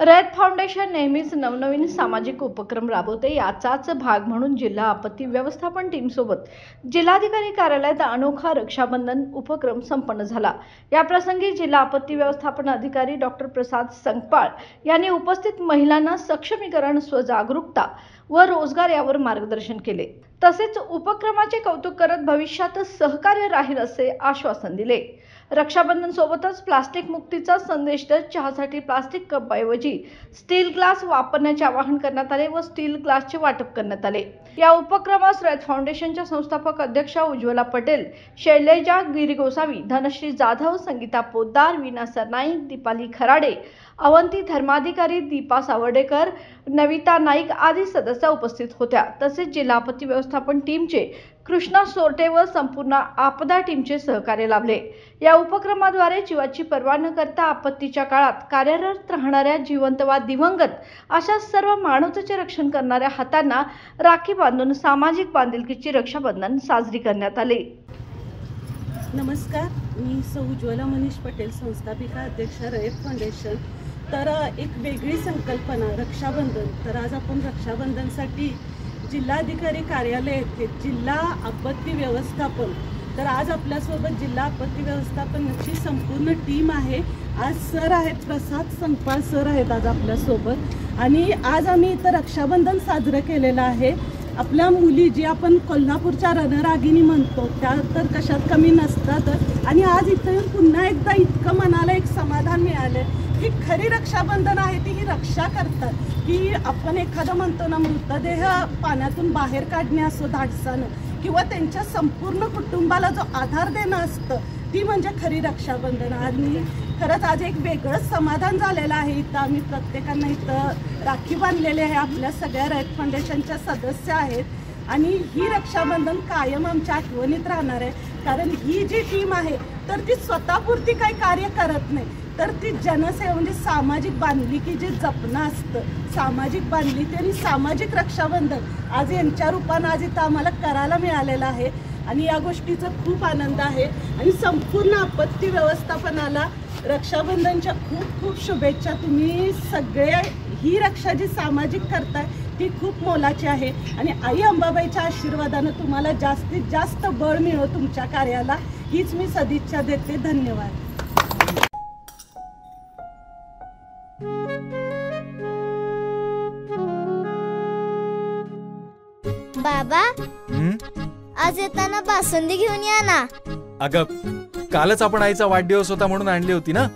रयत foundation नेहमीच नवनवीन सामाजिक उपक्रम राबवते। याचाच भाग म्हणून जिल्हा आपत्ती व्यवस्थापन टीम सोबत जिल्हाधिकारी कार्यालयात अनोखा रक्षाबंधन उपक्रम संपन्न झाला। या प्रसंगी जिल्हा आपत्ती व्यवस्थापन अधिकारी डॉक्टर प्रसाद संकपाळ यांनी उपस्थित महिलांना सक्षमीकरण, स्वजागरूकता व रोजगार यावर मार्गदर्शन केले। तसेच उपक्रमाचे कौतुक करत भविष्यात सहकार्य राहील असे आश्वासन दिले। रक्षाबंधन सोबतच प्लास्टिक मुक्तीचा संदेश देत चहासाठी प्लास्टिक कप ऐवजी स्टील ग्लास वापरण्याचे आवाहन करण्यात आले व स्टील ग्लासचे वाटप करण्यात आले। या उपक्रमास रयत फाउंडेशनच्या संस्थापक अध्यक्षा उज्ज्वला पटेल, शैलेजा गिरीगोसावी, धनश्री जाधव, संगीता पोद्दार, वीणा सरनाईक, दीपाली खराडे, अवंती धर्माधिकारी, दीपा सावर्डेकर, नविता नाईक आदी सदस्य उपस्थित होत्या। तसेच जिल्हा आपत्ती व्यवस्थापन टीमचे कृष्णा सोरटे व संपूर्ण आपदा टीमचे सहकार्य लाभले। या उपक्रमाद्वारे जीवाची पर्वा न करता आपत्तीच्या काळात कार्यरत राहणाऱ्या जिवंत वा दिवंगत अशा सर्व मानवतेचे रक्षण करणाऱ्या हातांना राखी बांधून सामाजिक बांधिलकीची रक्षाबंधन साजरी करण्यात आले। नमस्कार, मी सौ उज्ज्वला मनीष पटेल, संस्थापिका अध्यक्षा रयत फाउंडेशन। तर एक वेगळी संकल्पना रक्षाबंधन। तर आज आपण रक्षाबंधनसाठी जिल्हाधिकारी कार्यालय येथे जिल्हा आपत्ती व्यवस्थापन, तर आज आपल्यासोबत जिल्हा आपत्ती व्यवस्थापनाची संपूर्ण टीम आहे। आज सर आहेत, प्रसाद संकपाळ सर आहेत आज आपल्यासोबत। आणि आज आम्ही इथं रक्षाबंधन साजरं केलेलं आहे। आपल्या मुली जी आपण कोल्हापूरच्या रणरागिणी म्हणतो त्या तर कशात कमी नसतातच। आणि आज इथं येऊन पुन्हा एकदा इतकं मनाला एक समाधान मिळालं की खरी रक्षाबंधन आहे ती ही रक्षा करतात। की आपण एखादं म्हणतो ना, मृतदेह पाण्यातून बाहेर काढणे असो धाडसानं, किंवा त्यांच्या संपूर्ण कुटुंबाला जो आधार देणं असतं, ती म्हणजे खरी रक्षाबंधन। आणि खरंच आज एक वेगळंच समाधान झालेलं आहे। इथं आम्ही प्रत्येकांना इथं राखी बांधलेली आहे, आपल्या सगळ्या रयत फाउंडेशनच्या सदस्य आहेत। आणि ही रक्षाबंधन कायम आमच्या आठवणीत राहणार आहे। कारण ही जी टीम आहे तर ती स्वतःपुरती काही कार्य करत नाही, तर ती जनसेवा म्हणजे सामाजिक बांधिलकी जे जपणं असतं, सामाजिक बांधिलकी आणि सामाजिक रक्षाबंधन आज यांच्या रूपानं आज इथं आम्हाला करायला मिळालेलं आहे। आणि या गोष्टीचा खूप आनंद आहे। आणि संपूर्ण आपत्ती व्यवस्थापनाला रक्षाबंधनच्या खूप खूप शुभेच्छा। तुम्ही सगळे ही रक्षा जी सामाजिक करताय ती खूप मोलाची आहे। आणि आई अंबाबाईच्या आशीर्वादानं तुम्हाला जास्तीत जास्त बळ मिळो तुमच्या कार्याला, हीच मी सदिच्छा देते। धन्यवाद। बाबा, आज येताना बासुंदी घेऊन या ना। अगं, कालच आपण आईचा वाढदिवस होता म्हणून आणली होती ना।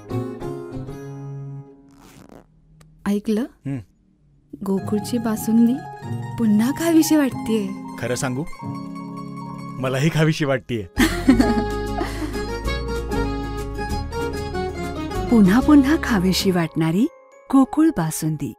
ऐकलं, गोकुळची बासुंदी पुन्हा खावीशी वाटतेय। खरं सांगू, मलाही खावीशी वाटतेय। पुन्हा पुन्हा खावीशी वाटणारी गोकुळ बासुंदी।